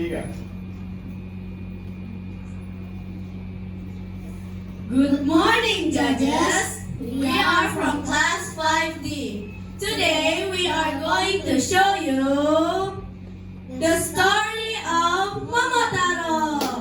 Good morning, judges! We are from class 5D. Today we are going to show you the story of Momotaro.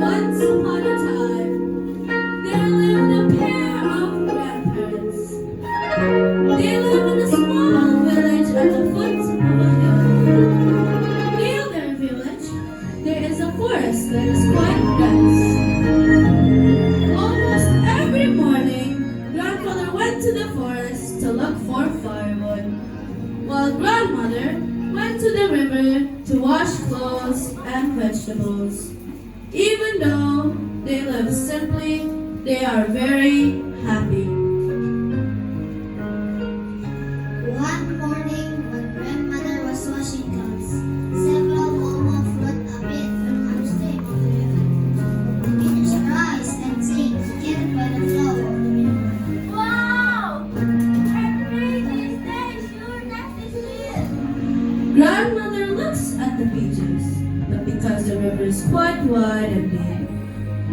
Once upon a time, there lived a pair of grandparents. They live in a small village at the foot of a hill. Near their village, there is a forest that is quite dense. Almost every morning, grandfather went to the forest to look for firewood, while grandmother went to the river to wash clothes and vegetables. Even though they live simply, they are very happy. One morning, when grandmother was washing clothes, several momo floated a bit from upstream of the river. The villagers rise and sing, together by the flow of the river. Wow! Our greatest day, sure not this year. Grandmother looks at the beaches, but because the river is quite wide and deep,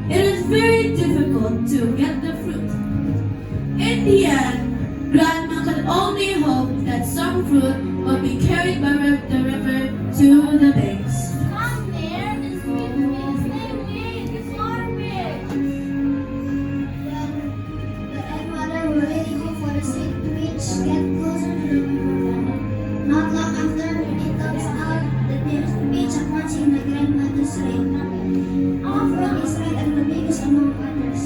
it is very difficult to get the fruit. In the end, Grandma could only hope that some fruit will be carried by the river to the banks. Come there, the sweet winds, they win, it's orbit. The grandmother will really hope for the sweet winds, get closer to the river. Not long after, it comes out that there's a beach approaching the grandmother's lake. Our fruit is red and the biggest among others.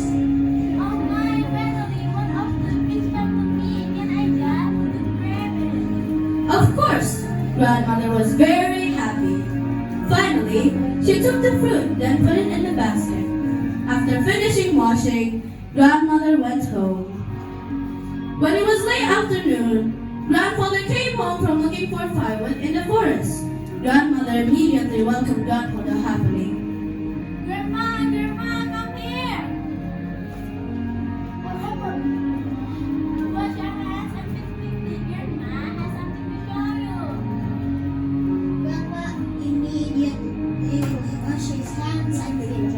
Oh my, Beverly, one of the fish come to me. Can I grab it? Of course, Grandmother was very happy. Finally, she took the fruit, then put it in the basket. After finishing washing, Grandmother went home. When it was late afternoon, Grandfather came home from looking for firewood in the forest. Grandmother immediately welcomed Grandfather happily. Grandma, come here. What happened? Wash your hands and fix quickly. Grandma has something to show you. Grandma immediately washed his hands and feet,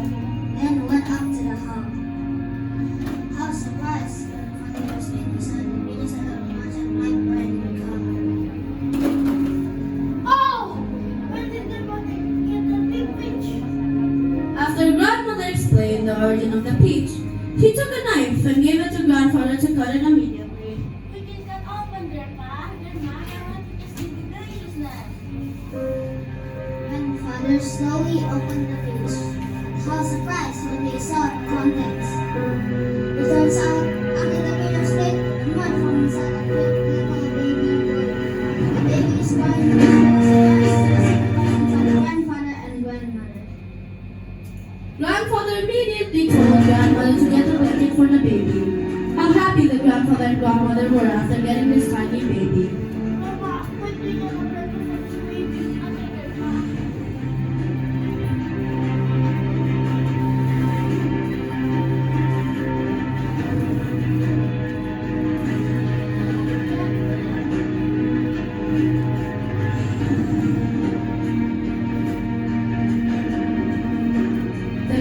then went up to the hall. How surprised Grandfather was when he saw the village of the merchant like bread would come. Oh! Where did the mother get the big fish? After Grandmother explained the origin of the peach, she took a knife and gave it to Grandfather to cut it immediately. We can cut open, Grandma. Grandma, I want to see the deliciousness. Grandfather slowly opened the fish. How surprised when they saw the contents. It turns out, after the village lake, emerged from inside a cute little baby boy. The baby is crying from grandfather and grandmother. Grandfather immediately told Grandmother to get a blanket for the baby. How happy the grandfather and grandmother were after getting this tiny baby. Grandma, quickly get a blanket for this baby. Okay, Grandma.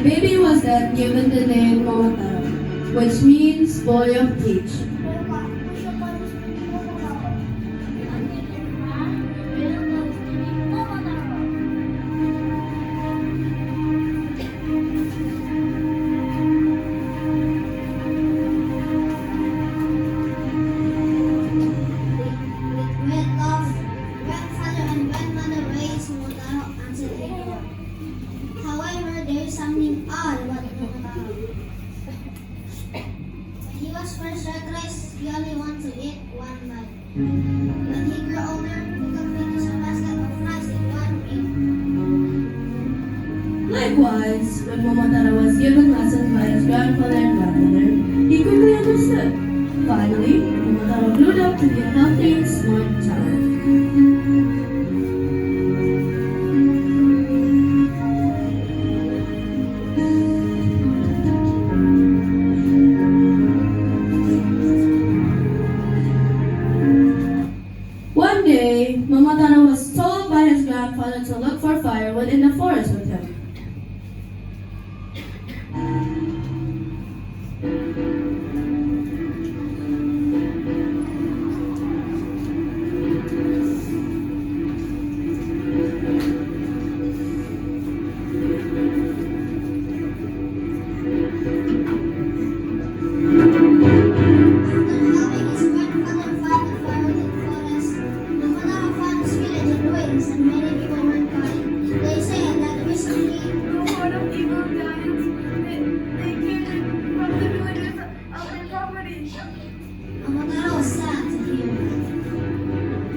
baby was then given the name Momotaro, which means boy of peach. With love, grandfather and grandmother raised Momotaro until he grew up. However, there is something odd about Momotaro. When he was first raised, he only wanted to eat one bite. When he grew older, he could finish a basket of rice in one meal. Likewise, when Momotaro was given lessons by his grandfather and grandmother, he quickly understood. Finally, Momotaro grew up to be a healthy and smart child. One day, Momotaro was told by his grandfather to look for firewood in the forest with him. After helping his grandfather find the firewood in the forest, Momotaro found his village in ruins and many people were crying. They said that recently The horde of evil giants, they came from the villagers of their property. Momotaro was sad to hear.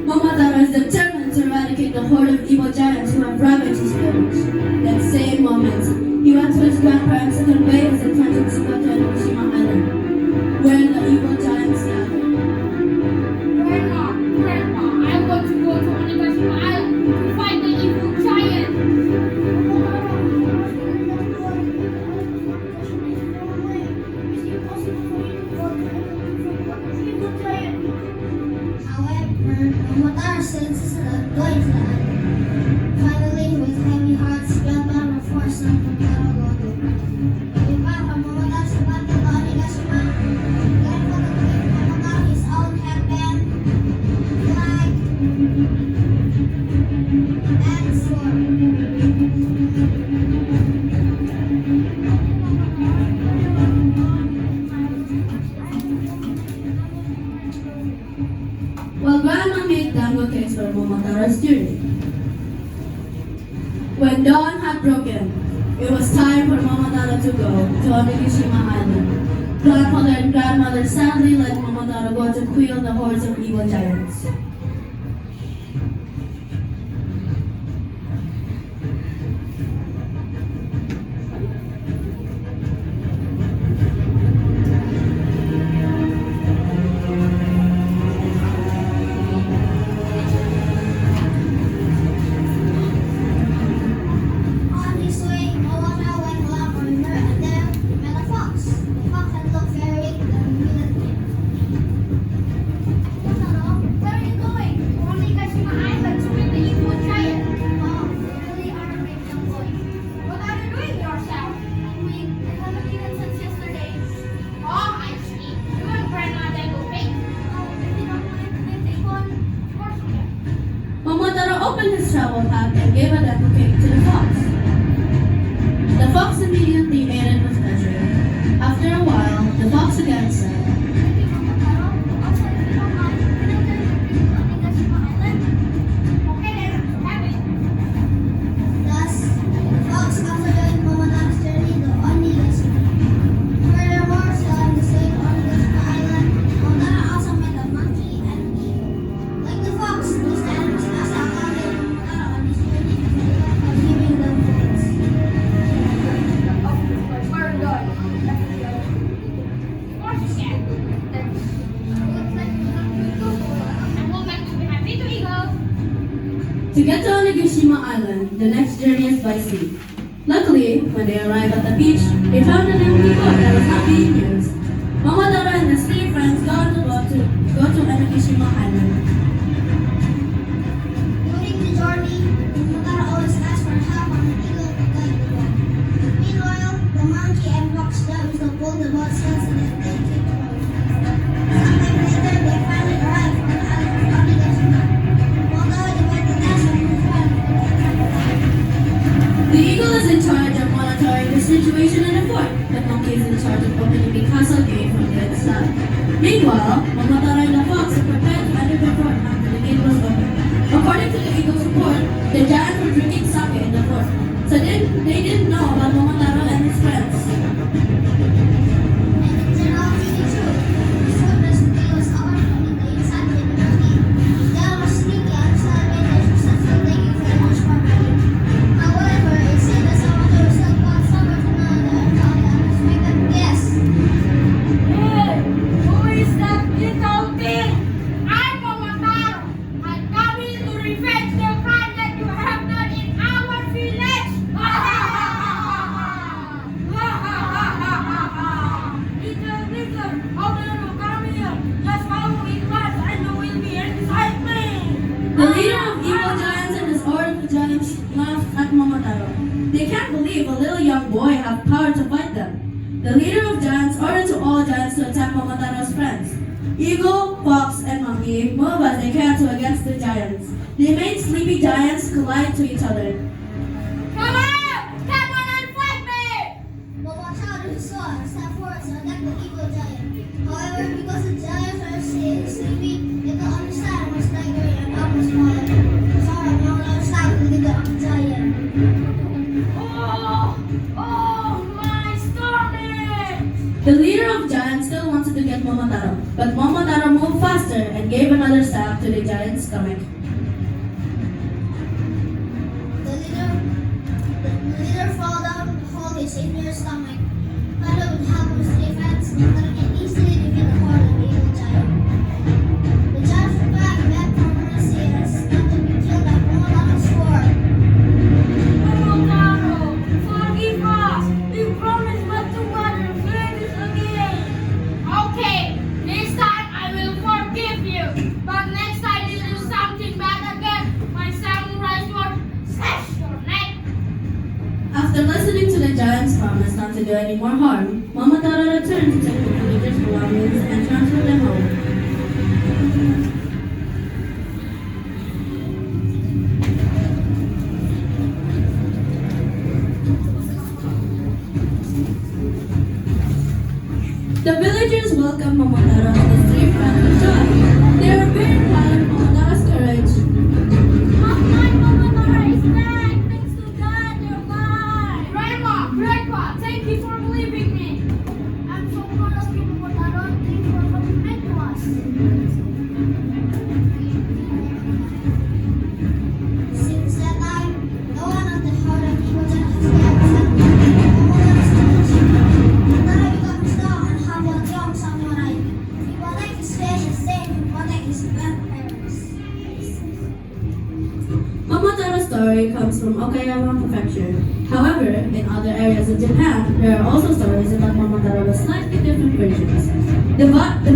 Momotaro is determined to eradicate the horde of evil giants who have ravaged his village. That same moment, he went to his grandparents to convey his intentions to go to Enoshima Island, where the evil giants gathered. Grandma, I want to go to Onigashima Island to fight the evil giant. However, Momotaro still insisted on going to the island. Finally, with heavy hearts, grandpa forced Momotaro to go to. Iba from Momotaro sa banda to Onigashima. Grandfather gave Momotaro his own headband, flag, and sword. While Grandma made dango cakes for Momotaro's journey. When dawn had broken, it was time for Momotaro to go to Onigashima Island. Grandfather and grandmother sadly let Momotaro go to quell the hordes of evil giants. On his way, Momotaro went along a river and there he met a fox. The fox had looked very weak and greeted him. Momotaro, where are you going? To Onigashima Island to meet the evil giant. Oh, you really are a brave young boy. What are you doing yourself? I haven't eaten since yesterday. Oh, I see. You and Grandma Dango Cake. Oh, if you don't mind, can I take one? Of course we can. Momotaro opened his travel pack and gave a dango cake to the fox. The fox immediately ate it with pleasure. After a while, the fox again said, Thank you, Momotaro. Also, if you don't mind, can I tell you to Onigashima Island? Okay then, have it. Thus, the fox accompanied Momotaro's journey to Onigashima. Furthermore, still on the same Onigashima Island, Momotaro also met a monkey and an eagle. Like the fox, these animals also accompanied Momotaro on his journey to the land of giving them foods. We're done. Of course you can. Looks like we have to go for And we'll make you happy to eagle. To get to Onigashima Island, the next journey is by sea. Luckily, when they arrived at the beach, they found an empty boat that was not being used. Momotaro and his three friends got on the boat to go to Onigashima Island. During the journey, Momotaro always asked for help from the eagle to guide the boat. Meanwhile, pulled the boat's sails and then they came to Rome. Sometime later, they finally arrived on the island of Amiga. Although they went to dance with their friend, The eagle is in charge of monitoring the situation in the fort. The monkey is in charge of opening the castle gate from the inside. Meanwhile, Momotaro and the fox are prepared to enter the fort after the gate was opened. According to the eagle's report, the giants were drinking sake in the fort, so they didn't know about Momotaro and his friends. and it turned out to be true. The soldiers the gate was covered from the inside with the monkey. The other was sneaky and started their successful taking for the most part. However, it seemed that someone was still got somewhere to know the unexpected guest. Hey, who is that little thing? I'm Momotaro. I'm coming to revenge the crime that you have done in our village. Little, how dare you come here? Just follow me fast and you will be inside me. The leader of evil giants and his horde of giants laughed at Momotaro. They can't believe a little young boy have power to fight them. The leader of giants ordered to all giants to attack Momotaro's friends. Eagle, fox, and monkey move as they can to against the giants. The made sleepy giants collide to each other. Come on! Come on and fight me! Momotaro saw and stepped forward to attack the evil giant. However, because the giants were sleepy, they could understand what staggering and almost falling. So Momotaro stabbed the leader of the giant. Oh, my stomach! The leader of giants still wanted to get Momotaro, but Momotaro moved faster and gave another stab to the giant's stomach. The leader fell down, hold his inner stomach. Father would help his defense, and can easily defeat the horde of the evil giant. The giants were back from Muroja'ah and to be killed by Momotaro's sword. Momotaro, forgive us! We promise not to bother this again! Okay, this time I will forgive you! But next time you do something bad again, my samurai sword slash your neck! After listening to the giant's promise not to do any more harm, Momotaro returned to take the villagers' belongings and transfer them home. The villagers welcomed Momotaro and his three friends with joy. They were very proud of Momotaro's courage. My Momotaro is back! Thanks to God, you're mine! Grandpa, thank you for believing me! I'm so proud of you, Momotaro. Thank you for coming back to us. Since that time, no one of the horde of evil giants has ever said Momotaro's courage. Momotaro became strong and humble young samurai. He protected his fish and saved and protected his grandparents. Momotaro's story comes from Okayama Prefecture. However, in other areas of Japan, there are also stories about Momotaro with slightly different versions. The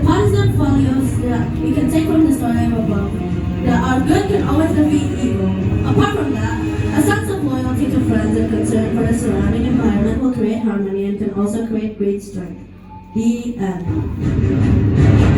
positive follows that we can take from the story above that our good can always defeat evil. Apart from that, a sense of loyalty to friends and concern for the surrounding environment will create harmony and can also create great strength. The end.